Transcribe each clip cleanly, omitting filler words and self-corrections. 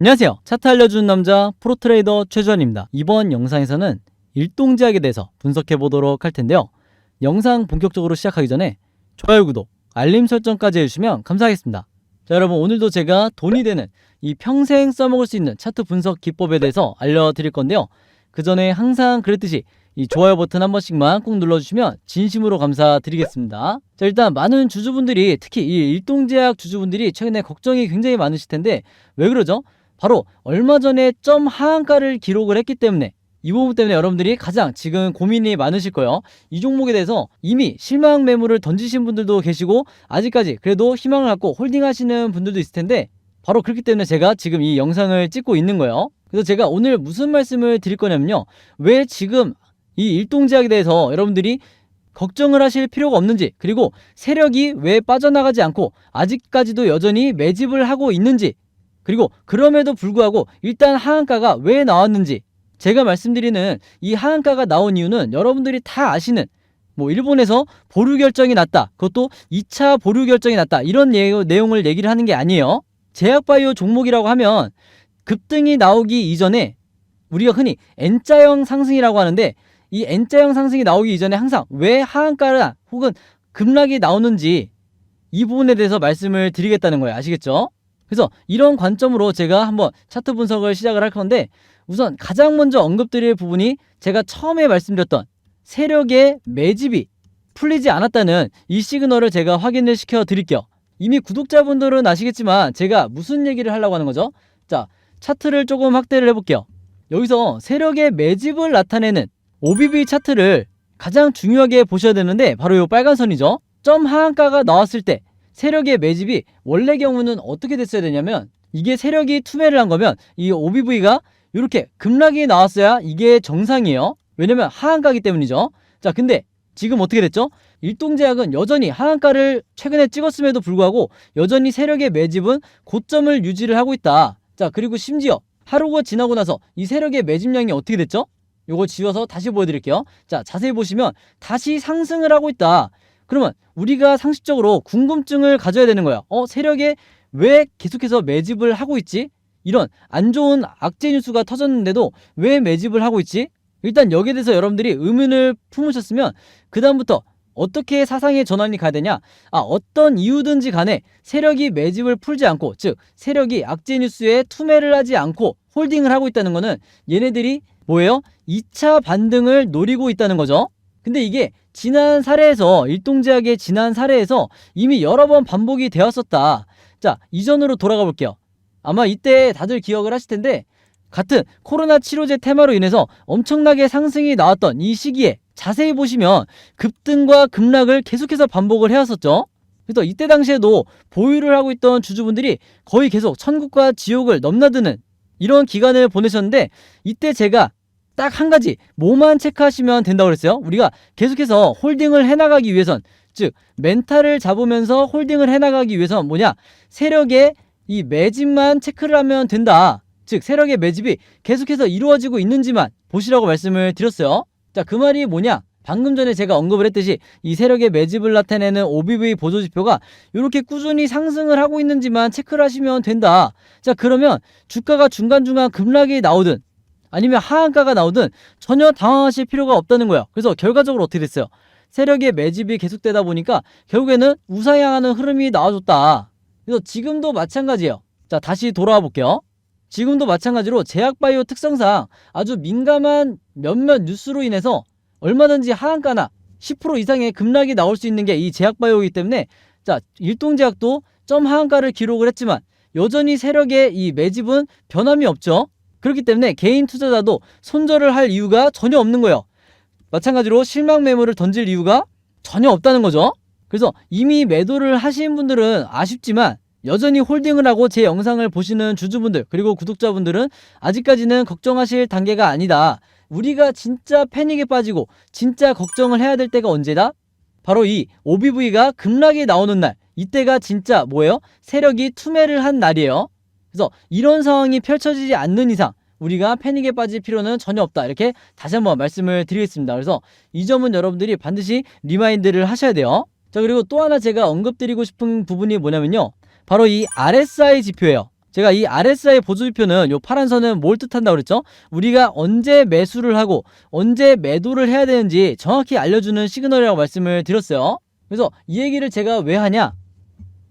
안녕하세요. 차트 알려주는 남자 프로트레이더 최주환입니다. 이번 영상에서는 일동제약에 대해서 분석해 보도록 할 텐데요. 영상 본격적으로 시작하기 전에 좋아요, 구독, 알림 설정까지 해주시면 감사하겠습니다. 자, 여러분, 오늘도 제가 돈이 되는 이 평생 써먹을 수 있는 차트 분석 기법에 대해서 알려드릴 건데요. 그 전에 항상 그랬듯이 이 좋아요 버튼 한 번씩만 꼭 눌러주시면 진심으로 감사드리겠습니다. 자, 일단 많은 주주분들이, 특히 이 일동제약 주주분들이 최근에 걱정이 굉장히 많으실 텐데 왜 그러죠? 바로 얼마 전에 점 하한가를 기록을 했기 때문에, 이 부분 때문에 여러분들이 가장 지금 고민이 많으실 거예요. 이 종목에 대해서 이미 실망 매물을 던지신 분들도 계시고 아직까지 그래도 희망을 갖고 홀딩하시는 분들도 있을 텐데, 바로 그렇기 때문에 제가 지금 이 영상을 찍고 있는 거예요. 그래서 제가 오늘 무슨 말씀을 드릴 거냐면요, 왜 지금 이 일동제약에 대해서 여러분들이 걱정을 하실 필요가 없는지, 그리고 세력이 왜 빠져나가지 않고 아직까지도 여전히 매집을 하고 있는지, 그리고 그럼에도 불구하고 일단 하한가가 왜 나왔는지, 제가 말씀드리는 이 하한가가 나온 이유는 여러분들이 다 아시는, 일본에서 보류 결정이 났다, 그것도 2차 보류 결정이 났다, 이런 내용을 얘기를 하는 게 아니에요. 제약바이오 종목이라고 하면 급등이 나오기 이전에 우리가 흔히 N자형 상승이라고 하는데, 이 N자형 상승이 나오기 이전에 항상 왜 하한가나 혹은 급락이 나오는지, 이 부분에 대해서 말씀을 드리겠다는 거예요. 아시겠죠? 그래서 이런 관점으로 제가 한번 차트 분석을 시작을 할 건데, 우선 가장 먼저 언급드릴 부분이 제가 처음에 말씀드렸던 세력의 매집이 풀리지 않았다는 이 시그널을 제가 확인을 시켜 드릴게요. 이미 구독자분들은 아시겠지만 제가 무슨 얘기를 하려고 하는 거죠? 자, 차트를 조금 확대를 해볼게요. 여기서 세력의 매집을 나타내는 OBV 차트를 가장 중요하게 보셔야 되는데, 바로 이 빨간 선이죠. 점 하한가가 나왔을 때 세력의 매집이 원래 경우는 어떻게 됐어야 되냐면, 이게 세력이 투매를 한 거면 이 OBV가 이렇게 급락이 나왔어야 이게 정상이에요. 왜냐면 하한가기 때문이죠. 자, 근데 지금 어떻게 됐죠? 일동제약은 여전히 하한가를 최근에 찍었음에도 불구하고 여전히 세력의 매집은 고점을 유지를 하고 있다. 자, 그리고 심지어 하루가 지나고 나서 이 세력의 매집량이 어떻게 됐죠? 요거 지워서 다시 보여드릴게요. 자, 자세히 보시면 다시 상승을 하고 있다. 그러면 우리가 상식적으로 궁금증을 가져야 되는 거야. 세력에 왜 계속해서 매집을 하고 있지? 이런 안 좋은 악재 뉴스가 터졌는데도 왜 매집을 하고 있지? 일단 여기에 대해서 여러분들이 의문을 품으셨으면 그 다음부터 어떻게 사상의 전환이 가야 되냐? 어떤 이유든지 간에 세력이 매집을 풀지 않고, 즉 세력이 악재 뉴스에 투매를 하지 않고 홀딩을 하고 있다는 거는 얘네들이 뭐예요? 2차 반등을 노리고 있다는 거죠. 근데 이게 지난 사례에서, 일동제약의 지난 사례에서 이미 여러 번 반복이 되었었다. 자, 이전으로 돌아가 볼게요. 아마 이때 다들 기억을 하실 텐데, 같은 코로나 치료제 테마로 인해서 엄청나게 상승이 나왔던 이 시기에 자세히 보시면 급등과 급락을 계속해서 반복을 해왔었죠. 그래서 이때 당시에도 보유를 하고 있던 주주분들이 거의 계속 천국과 지옥을 넘나드는 이런 기간을 보내셨는데, 이때 제가 딱 한 가지 뭐만 체크하시면 된다고 그랬어요. 우리가 계속해서 홀딩을 해나가기 위해선, 즉 멘탈을 잡으면서 홀딩을 해나가기 위해선 뭐냐? 세력의 이 매집만 체크를 하면 된다. 즉 세력의 매집이 계속해서 이루어지고 있는지만 보시라고 말씀을 드렸어요. 자, 그 말이 뭐냐? 방금 전에 제가 언급을 했듯이 이 세력의 매집을 나타내는 OBV 보조지표가 이렇게 꾸준히 상승을 하고 있는지만 체크를 하시면 된다. 자, 그러면 주가가 중간중간 급락이 나오든 아니면 하한가가 나오든 전혀 당황하실 필요가 없다는 거예요. 그래서 결과적으로 어떻게 됐어요? 세력의 매집이 계속되다 보니까 결국에는 우상향하는 흐름이 나와줬다. 그래서 지금도 마찬가지예요. 자, 다시 돌아와 볼게요. 지금도 마찬가지로 제약바이오 특성상 아주 민감한 몇몇 뉴스로 인해서 얼마든지 하한가나 10% 이상의 급락이 나올 수 있는 게 이 제약바이오이기 때문에, 자, 일동제약도 점 하한가를 기록을 했지만 여전히 세력의 이 매집은 변함이 없죠. 그렇기 때문에 개인 투자자도 손절을 할 이유가 전혀 없는 거예요. 마찬가지로 실망 매물을 던질 이유가 전혀 없다는 거죠. 그래서 이미 매도를 하신 분들은 아쉽지만 여전히 홀딩을 하고 제 영상을 보시는 주주분들 그리고 구독자분들은 아직까지는 걱정하실 단계가 아니다. 우리가 진짜 패닉에 빠지고 진짜 걱정을 해야 될 때가 언제다? 바로 이 OBV가 급락이 나오는 날, 이때가 진짜 뭐예요? 세력이 투매를 한 날이에요. 그래서 이런 상황이 펼쳐지지 않는 이상 우리가 패닉에 빠질 필요는 전혀 없다. 이렇게 다시 한번 말씀을 드리겠습니다. 그래서 이 점은 여러분들이 반드시 리마인드를 하셔야 돼요. 자, 그리고 또 하나 제가 언급드리고 싶은 부분이 뭐냐면요, 바로 이 RSI 지표예요. 제가 이 RSI 보조지표는 요 파란 선은 뭘 뜻한다고 그랬죠? 우리가 언제 매수를 하고 언제 매도를 해야 되는지 정확히 알려주는 시그널이라고 말씀을 드렸어요. 그래서 이 얘기를 제가 왜 하냐?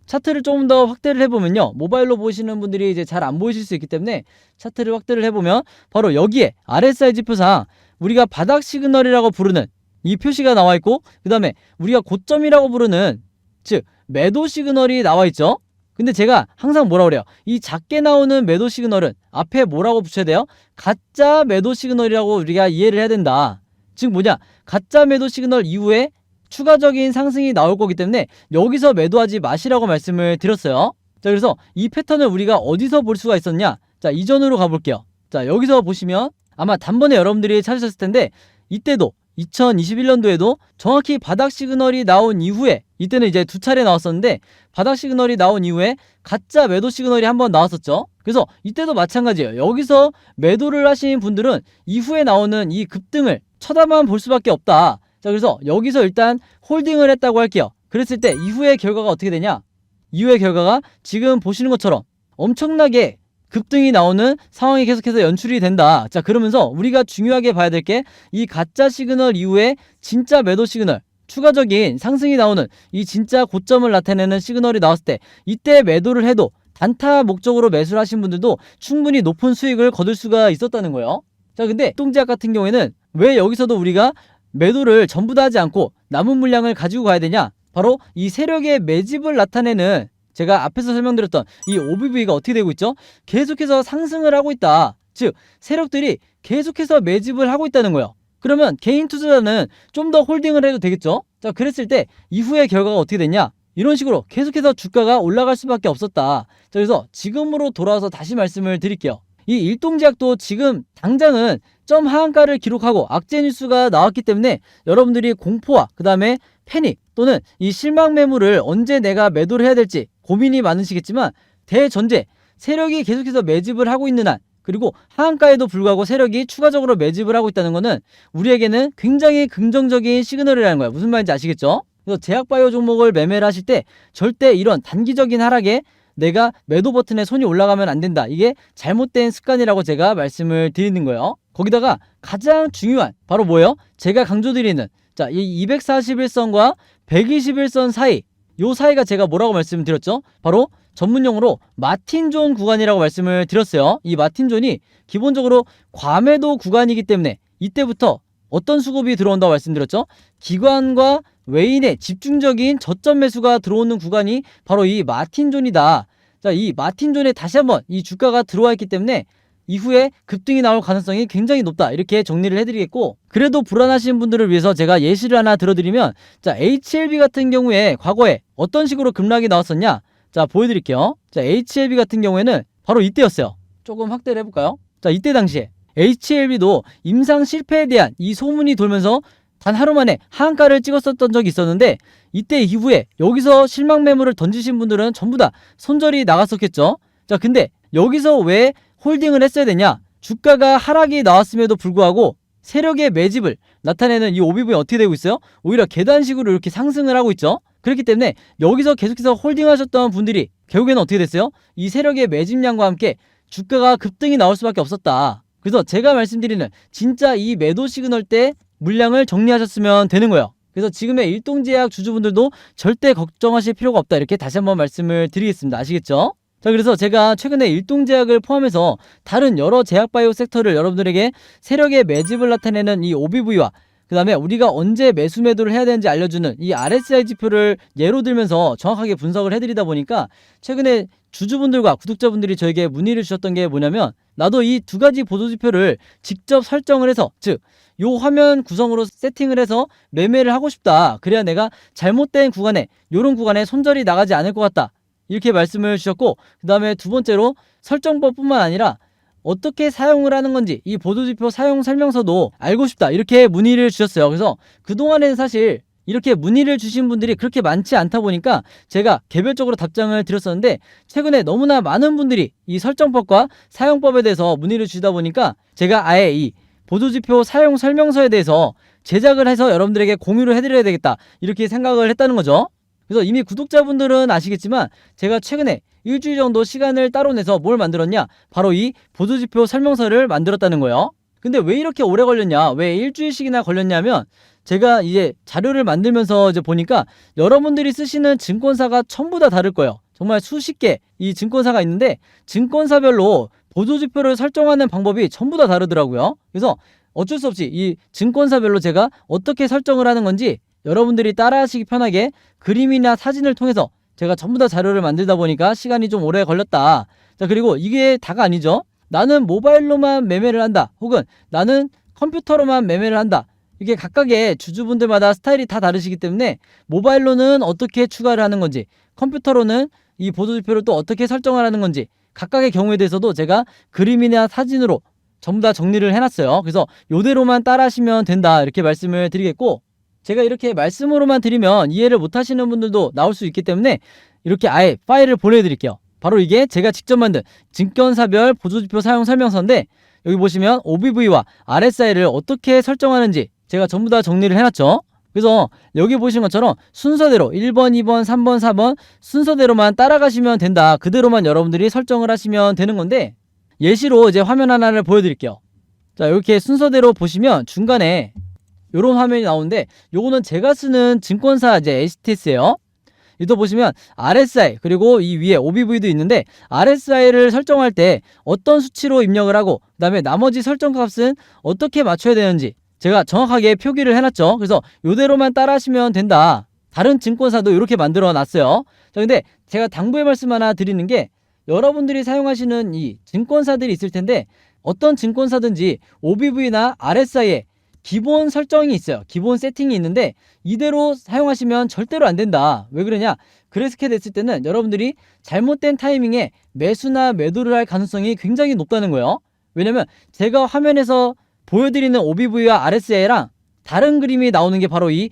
차트를 조금 더 확대를 해보면요, 모바일로 보시는 분들이 이제 잘 안 보이실 수 있기 때문에 차트를 확대를 해보면 바로 여기에 RSI 지표상 우리가 바닥 시그널이라고 부르는 이 표시가 나와 있고, 그 다음에 우리가 고점이라고 부르는 즉 매도 시그널이 나와 있죠. 근데 제가 항상 뭐라고 그래요? 이 작게 나오는 매도 시그널은 앞에 뭐라고 붙여야 돼요? 가짜 매도 시그널이라고 우리가 이해를 해야 된다. 즉 뭐냐, 가짜 매도 시그널 이후에 추가적인 상승이 나올 거기 때문에 여기서 매도하지 마시라고 말씀을 드렸어요. 자, 그래서 이 패턴을 우리가 어디서 볼 수가 있었냐? 자, 이전으로 가볼게요. 자, 여기서 보시면 아마 단번에 여러분들이 찾으셨을 텐데, 이때도 2021년도에도 정확히 바닥 시그널이 나온 이후에, 이때는 이제 두 차례 나왔었는데 바닥 시그널이 나온 이후에 가짜 매도 시그널이 한번 나왔었죠. 그래서 이때도 마찬가지예요. 여기서 매도를 하신 분들은 이후에 나오는 이 급등을 쳐다만 볼 수밖에 없다. 자, 그래서 여기서 일단 홀딩을 했다고 할게요. 그랬을 때 이후의 결과가 어떻게 되냐? 이후의 결과가 지금 보시는 것처럼 엄청나게 급등이 나오는 상황이 계속해서 연출이 된다. 자, 그러면서 우리가 중요하게 봐야 될 게 이 가짜 시그널 이후에 진짜 매도 시그널, 추가적인 상승이 나오는 이 진짜 고점을 나타내는 시그널이 나왔을 때 이때 매도를 해도 단타 목적으로 매수를 하신 분들도 충분히 높은 수익을 거둘 수가 있었다는 거예요. 자, 근데 똥제약 같은 경우에는 왜 여기서도 우리가 매도를 전부 다 하지 않고 남은 물량을 가지고 가야 되냐? 바로 이 세력의 매집을 나타내는, 제가 앞에서 설명드렸던 이 OBV가 어떻게 되고 있죠? 계속해서 상승을 하고 있다. 즉 세력들이 계속해서 매집을 하고 있다는 거예요. 그러면 개인 투자자는 좀 더 홀딩을 해도 되겠죠? 자, 그랬을 때 이후의 결과가 어떻게 됐냐? 이런 식으로 계속해서 주가가 올라갈 수밖에 없었다. 자, 그래서 지금으로 돌아와서 다시 말씀을 드릴게요. 이 일동제약도 지금 당장은 점 하한가를 기록하고 악재 뉴스가 나왔기 때문에 여러분들이 공포와 그 다음에 패닉 또는 이 실망 매물을 언제 내가 매도를 해야 될지 고민이 많으시겠지만, 대전제 세력이 계속해서 매집을 하고 있는 한, 그리고 하한가에도 불구하고 세력이 추가적으로 매집을 하고 있다는 것은 우리에게는 굉장히 긍정적인 시그널이라는 거예요. 무슨 말인지 아시겠죠? 그래서 제약바이오 종목을 매매를 하실 때 절대 이런 단기적인 하락에 내가 매도 버튼에 손이 올라가면 안 된다. 이게 잘못된 습관이라고 제가 말씀을 드리는 거예요. 거기다가 가장 중요한 바로 뭐예요? 제가 강조드리는, 자, 이 241선과 121선 사이, 요 사이가 제가 뭐라고 말씀드렸죠? 바로 전문용어로 마틴존 구간이라고 말씀을 드렸어요. 이 마틴존이 기본적으로 과매도 구간이기 때문에 이때부터 어떤 수급이 들어온다고 말씀드렸죠? 기관과 외인의 집중적인 저점 매수가 들어오는 구간이 바로 이 마틴존이다. 자, 이 마틴존에 다시 한번 이 주가가 들어와 있기 때문에 이후에 급등이 나올 가능성이 굉장히 높다. 이렇게 정리를 해드리겠고, 그래도 불안하신 분들을 위해서 제가 예시를 하나 들어드리면, 자, HLB 같은 경우에 과거에 어떤 식으로 급락이 나왔었냐? 자, 보여드릴게요. 자, HLB 같은 경우에는 바로 이때였어요. 조금 확대를 해볼까요? 자, 이때 당시에 HLB도 임상 실패에 대한 이 소문이 돌면서 단 하루 만에 하한가를 찍었었던 적이 있었는데, 이때 이후에 여기서 실망 매물을 던지신 분들은 전부 다 손절이 나갔었겠죠. 자, 근데 여기서 왜 홀딩을 했어야 되냐? 주가가 하락이 나왔음에도 불구하고 세력의 매집을 나타내는 이 OBV 어떻게 되고 있어요? 오히려 계단식으로 이렇게 상승을 하고 있죠. 그렇기 때문에 여기서 계속해서 홀딩하셨던 분들이 결국에는 어떻게 됐어요? 이 세력의 매집량과 함께 주가가 급등이 나올 수밖에 없었다. 그래서 제가 말씀드리는 진짜 이 매도 시그널 때 물량을 정리하셨으면 되는 거예요. 그래서 지금의 일동제약 주주분들도 절대 걱정하실 필요가 없다. 이렇게 다시 한번 말씀을 드리겠습니다. 아시겠죠? 자, 그래서 제가 최근에 일동제약을 포함해서 다른 여러 제약바이오 섹터를 여러분들에게 세력의 매집을 나타내는 이 OBV와 그 다음에 우리가 언제 매수 매도를 해야 되는지 알려주는 이 RSI 지표를 예로 들면서 정확하게 분석을 해드리다 보니까 최근에 주주분들과 구독자분들이 저에게 문의를 주셨던 게 뭐냐면, 나도 이 두 가지 보조지표를 직접 설정을 해서, 즉 요 화면 구성으로 세팅을 해서 매매를 하고 싶다. 그래야 내가 잘못된 구간에, 요런 구간에 손절이 나가지 않을 것 같다. 이렇게 말씀을 주셨고, 그 다음에 두 번째로 설정법뿐만 아니라 어떻게 사용을 하는 건지 이 보조지표 사용 설명서도 알고 싶다. 이렇게 문의를 주셨어요. 그래서 그동안에는 사실 이렇게 문의를 주신 분들이 그렇게 많지 않다 보니까 제가 개별적으로 답장을 드렸었는데, 최근에 너무나 많은 분들이 이 설정법과 사용법에 대해서 문의를 주시다 보니까 제가 아예 이 보조지표 사용 설명서에 대해서 제작을 해서 여러분들에게 공유를 해드려야 되겠다. 이렇게 생각을 했다는 거죠. 그래서 이미 구독자분들은 아시겠지만 제가 최근에 일주일 정도 시간을 따로 내서 뭘 만들었냐? 바로 이 보조지표 설명서를 만들었다는 거예요. 근데 왜 이렇게 오래 걸렸냐? 왜 일주일씩이나 걸렸냐면 제가 이제 자료를 만들면서 이제 보니까 여러분들이 쓰시는 증권사가 전부 다 다를 거예요. 정말 수십 개 이 증권사가 있는데 증권사별로 보조지표를 설정하는 방법이 전부 다 다르더라고요. 그래서 어쩔 수 없이 이 증권사별로 제가 어떻게 설정을 하는 건지 여러분들이 따라하시기 편하게 그림이나 사진을 통해서 제가 전부 다 자료를 만들다 보니까 시간이 좀 오래 걸렸다. 자, 그리고 이게 다가 아니죠. 나는 모바일로만 매매를 한다. 혹은 나는 컴퓨터로만 매매를 한다. 이게 각각의 주주분들마다 스타일이 다 다르시기 때문에 모바일로는 어떻게 추가를 하는 건지, 컴퓨터로는 이 보조지표를 또 어떻게 설정을 하는 건지 각각의 경우에 대해서도 제가 그림이나 사진으로 전부 다 정리를 해놨어요. 그래서 요대로만 따라하시면 된다 이렇게 말씀을 드리겠고, 제가 이렇게 말씀으로만 드리면 이해를 못 하시는 분들도 나올 수 있기 때문에 이렇게 아예 파일을 보내드릴게요. 바로 이게 제가 직접 만든 증권사별 보조지표 사용 설명서인데, 여기 보시면 OBV와 RSI를 어떻게 설정하는지 제가 전부 다 정리를 해놨죠. 그래서 여기 보신 것처럼 순서대로 1번, 2번, 3번, 4번 순서대로만 따라가시면 된다. 그대로만 여러분들이 설정을 하시면 되는 건데, 예시로 이제 화면 하나를 보여드릴게요. 자, 이렇게 순서대로 보시면 중간에 이런 화면이 나오는데, 요거는 제가 쓰는 증권사 이제 HTS예요. 이또 보시면 RSI 그리고 이 위에 OBV도 있는데, RSI를 설정할 때 어떤 수치로 입력을 하고 그 다음에 나머지 설정 값은 어떻게 맞춰야 되는지 제가 정확하게 표기를 해놨죠. 그래서 이대로만 따라하시면 된다. 다른 증권사도 이렇게 만들어 놨어요. 자, 근데 제가 당부의 말씀 하나 드리는 게, 여러분들이 사용하시는 이 증권사들이 있을 텐데 어떤 증권사든지 OBV나 RSI에 기본 설정이 있어요. 기본 세팅이 있는데 이대로 사용하시면 절대로 안 된다. 왜 그러냐? 그렇게 됐을 때는 여러분들이 잘못된 타이밍에 매수나 매도를 할 가능성이 굉장히 높다는 거예요. 왜냐면 제가 화면에서 보여드리는 OBV와 RSI랑 다른 그림이 나오는 게 바로 이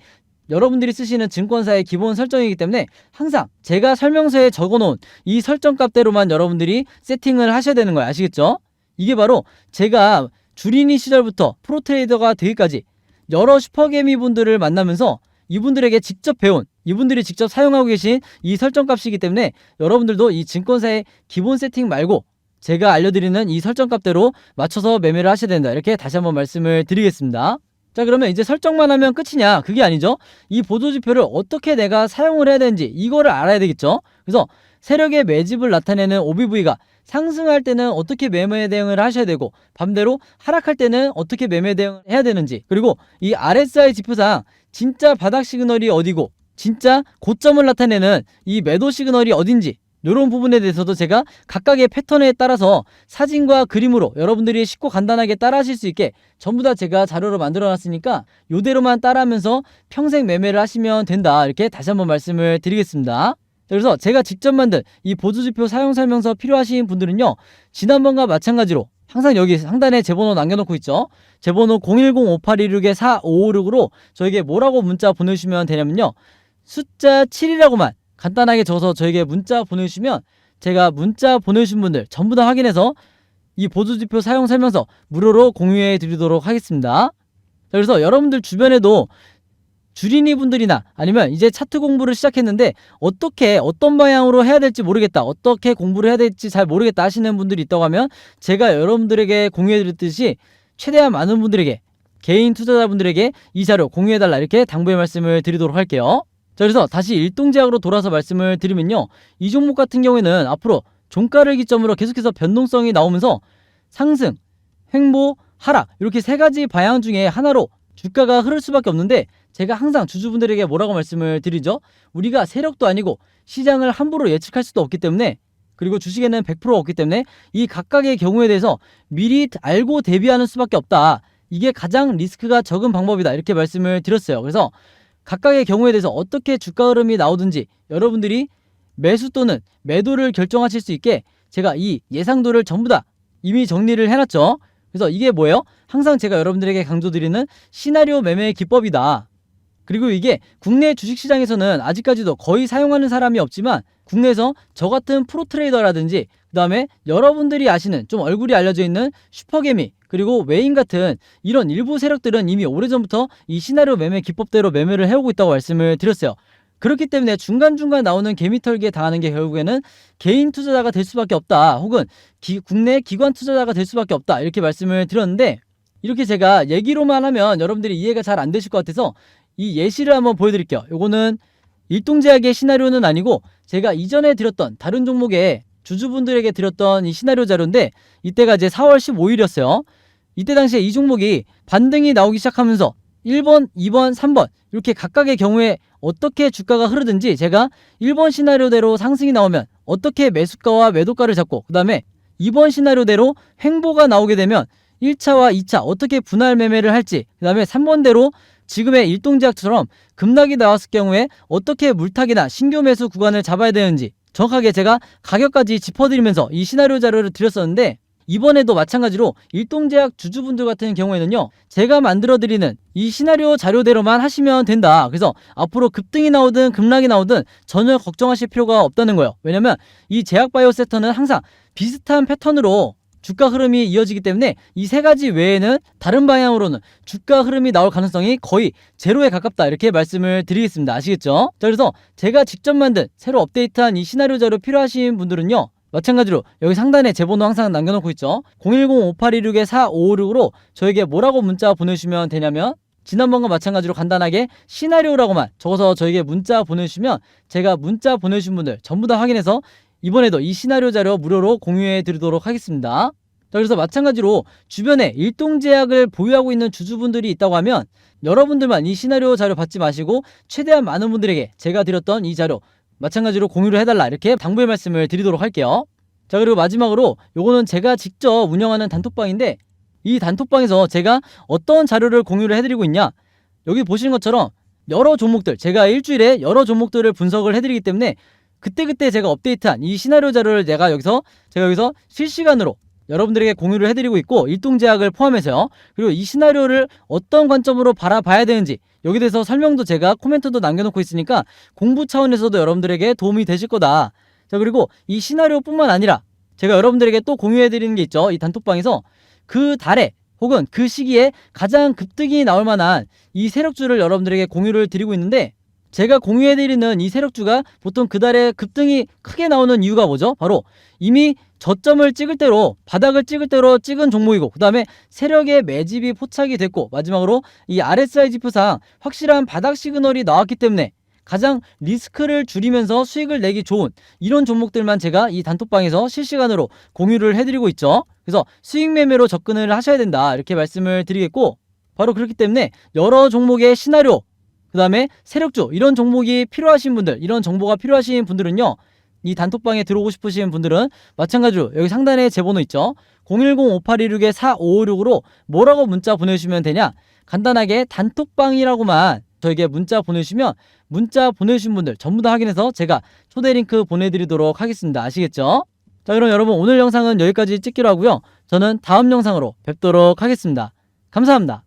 여러분들이 쓰시는 증권사의 기본 설정이기 때문에 항상 제가 설명서에 적어놓은 이 설정값대로만 여러분들이 세팅을 하셔야 되는 거예요. 아시겠죠? 이게 바로 제가 주린이 시절부터 프로트레이더가 되기까지 여러 슈퍼개미 분들을 만나면서 이분들에게 직접 배운, 이분들이 직접 사용하고 계신 이 설정값이기 때문에 여러분들도 이 증권사의 기본 세팅 말고 제가 알려드리는 이 설정값대로 맞춰서 매매를 하셔야 된다. 이렇게 다시 한번 말씀을 드리겠습니다. 자, 그러면 이제 설정만 하면 끝이냐? 그게 아니죠. 이 보조지표를 어떻게 내가 사용을 해야 되는지 이거를 알아야 되겠죠. 그래서 세력의 매집을 나타내는 OBV가 상승할 때는 어떻게 매매 대응을 하셔야 되고, 반대로 하락할 때는 어떻게 매매 대응을 해야 되는지, 그리고 이 RSI 지표상 진짜 바닥 시그널이 어디고 진짜 고점을 나타내는 이 매도 시그널이 어딘지, 이런 부분에 대해서도 제가 각각의 패턴에 따라서 사진과 그림으로 여러분들이 쉽고 간단하게 따라 하실 수 있게 전부 다 제가 자료로 만들어 놨으니까 이대로만 따라하면서 평생 매매를 하시면 된다. 이렇게 다시 한번 말씀을 드리겠습니다. 그래서 제가 직접 만든 이 보조지표 사용 설명서 필요하신 분들은요, 지난번과 마찬가지로 항상 여기 상단에 제 번호 남겨놓고 있죠. 제 번호 010-5816-4556으로 저에게 뭐라고 문자 보내주시면 되냐면요, 숫자 7이라고만 간단하게 적어서 저에게 문자 보내주시면 제가 문자 보내주신 분들 전부 다 확인해서 이 보조지표 사용 설명서 무료로 공유해 드리도록 하겠습니다. 그래서 여러분들 주변에도 주린이 분들이나 아니면 이제 차트 공부를 시작했는데 어떻게 어떤 방향으로 해야 될지 모르겠다, 어떻게 공부를 해야 될지 잘 모르겠다 하시는 분들이 있다고 하면 제가 여러분들에게 공유해 드렸듯이 최대한 많은 분들에게, 개인 투자자분들에게 이 자료 공유해달라 이렇게 당부의 말씀을 드리도록 할게요. 자, 그래서 다시 일동제약으로 돌아서 말씀을 드리면요, 이 종목 같은 경우에는 앞으로 종가를 기점으로 계속해서 변동성이 나오면서 상승, 횡보, 하락 이렇게 세 가지 방향 중에 하나로 주가가 흐를 수밖에 없는데, 제가 항상 주주분들에게 뭐라고 말씀을 드리죠? 우리가 세력도 아니고 시장을 함부로 예측할 수도 없기 때문에, 그리고 주식에는 100% 없기 때문에 이 각각의 경우에 대해서 미리 알고 대비하는 수밖에 없다. 이게 가장 리스크가 적은 방법이다. 이렇게 말씀을 드렸어요. 그래서 각각의 경우에 대해서 어떻게 주가 흐름이 나오든지 여러분들이 매수 또는 매도를 결정하실 수 있게 제가 이 예상도를 전부 다 이미 정리를 해놨죠. 그래서 이게 뭐예요? 항상 제가 여러분들에게 강조드리는 시나리오 매매의 기법이다. 그리고 이게 국내 주식시장에서는 아직까지도 거의 사용하는 사람이 없지만 국내에서 저 같은 프로트레이더라든지 그 다음에 여러분들이 아시는 좀 얼굴이 알려져 있는 슈퍼개미 그리고 외인 같은 이런 일부 세력들은 이미 오래전부터 이 시나리오 매매 기법대로 매매를 해오고 있다고 말씀을 드렸어요. 그렇기 때문에 중간중간 나오는 개미털기에 당하는 게 결국에는 개인 투자자가 될 수밖에 없다, 혹은 국내 기관 투자자가 될 수밖에 없다, 이렇게 말씀을 드렸는데, 이렇게 제가 얘기로만 하면 여러분들이 이해가 잘 안 되실 것 같아서 이 예시를 한번 보여드릴게요. 요거는 일동제약의 시나리오는 아니고 제가 이전에 드렸던 다른 종목의 주주분들에게 드렸던 이 시나리오 자료인데, 이때가 이제 4월 15일이었어요. 이때 당시에 이 종목이 반등이 나오기 시작하면서 1번, 2번, 3번 이렇게 각각의 경우에 어떻게 주가가 흐르든지 제가 1번 시나리오대로 상승이 나오면 어떻게 매수가와 매도가를 잡고, 그 다음에 2번 시나리오대로 횡보가 나오게 되면 1차와 2차 어떻게 분할 매매를 할지, 그 다음에 3번대로 지금의 일동제약처럼 급락이 나왔을 경우에 어떻게 물타기나 신규 매수 구간을 잡아야 되는지 정확하게 제가 가격까지 짚어드리면서 이 시나리오 자료를 드렸었는데, 이번에도 마찬가지로 일동제약 주주분들 같은 경우에는요, 제가 만들어드리는 이 시나리오 자료대로만 하시면 된다. 그래서 앞으로 급등이 나오든 급락이 나오든 전혀 걱정하실 필요가 없다는 거예요. 왜냐면 이 제약바이오 섹터는 항상 비슷한 패턴으로 주가 흐름이 이어지기 때문에 이 세 가지 외에는 다른 방향으로는 주가 흐름이 나올 가능성이 거의 제로에 가깝다, 이렇게 말씀을 드리겠습니다. 아시겠죠? 자, 그래서 제가 직접 만든 새로 업데이트한 이 시나리오 자료 필요하신 분들은요, 마찬가지로 여기 상단에 제 번호 항상 남겨놓고 있죠. 010-5826-4556으로 저에게 뭐라고 문자 보내주시면 되냐면, 지난번과 마찬가지로 간단하게 시나리오라고만 적어서 저에게 문자 보내주시면 제가 문자 보내주신 분들 전부 다 확인해서 이번에도 이 시나리오 자료 무료로 공유해 드리도록 하겠습니다. 자, 그래서 마찬가지로 주변에 일동제약을 보유하고 있는 주주분들이 있다고 하면 여러분들만 이 시나리오 자료 받지 마시고 최대한 많은 분들에게 제가 드렸던 이 자료 마찬가지로 공유를 해달라, 이렇게 당부의 말씀을 드리도록 할게요. 자, 그리고 마지막으로 요거는 제가 직접 운영하는 단톡방인데, 이 단톡방에서 제가 어떤 자료를 공유를 해드리고 있냐, 여기 보시는 것처럼 여러 종목들, 제가 일주일에 여러 종목들을 분석을 해드리기 때문에 그때그때 제가 업데이트한 이 시나리오 자료를 제가 여기서 실시간으로 여러분들에게 공유를 해드리고 있고, 일동제약을 포함해서요. 그리고 이 시나리오를 어떤 관점으로 바라봐야 되는지 여기 대해서 설명도 제가 코멘트도 남겨놓고 있으니까 공부 차원에서도 여러분들에게 도움이 되실 거다. 자, 그리고 이 시나리오 뿐만 아니라 제가 여러분들에게 또 공유해드리는 게 있죠. 이 단톡방에서 그 달에 혹은 그 시기에 가장 급등이 나올 만한 이 세력주를 여러분들에게 공유를 드리고 있는데, 제가 공유해드리는 이 세력주가 보통 그 달에 급등이 크게 나오는 이유가 뭐죠? 바로 이미 저점을 찍을 대로, 바닥을 찍을 대로 찍은 종목이고, 그 다음에 세력의 매집이 포착이 됐고, 마지막으로 이 RSI 지표상 확실한 바닥 시그널이 나왔기 때문에 가장 리스크를 줄이면서 수익을 내기 좋은 이런 종목들만 제가 이 단톡방에서 실시간으로 공유를 해드리고 있죠. 그래서 수익 매매로 접근을 하셔야 된다, 이렇게 말씀을 드리겠고, 바로 그렇기 때문에 여러 종목의 시나리오, 그 다음에 세력주, 이런 종목이 필요하신 분들, 이런 정보가 필요하신 분들은요, 이 단톡방에 들어오고 싶으신 분들은 마찬가지로 여기 상단에 제 번호 있죠. 010-5826-4556으로 뭐라고 문자 보내주시면 되냐, 간단하게 단톡방이라고만 저에게 문자 보내주시면 문자 보내주신 분들 전부 다 확인해서 제가 초대 링크 보내드리도록 하겠습니다. 아시겠죠? 자, 그럼 여러분 오늘 영상은 여기까지 찍기로 하고요. 저는 다음 영상으로 뵙도록 하겠습니다. 감사합니다.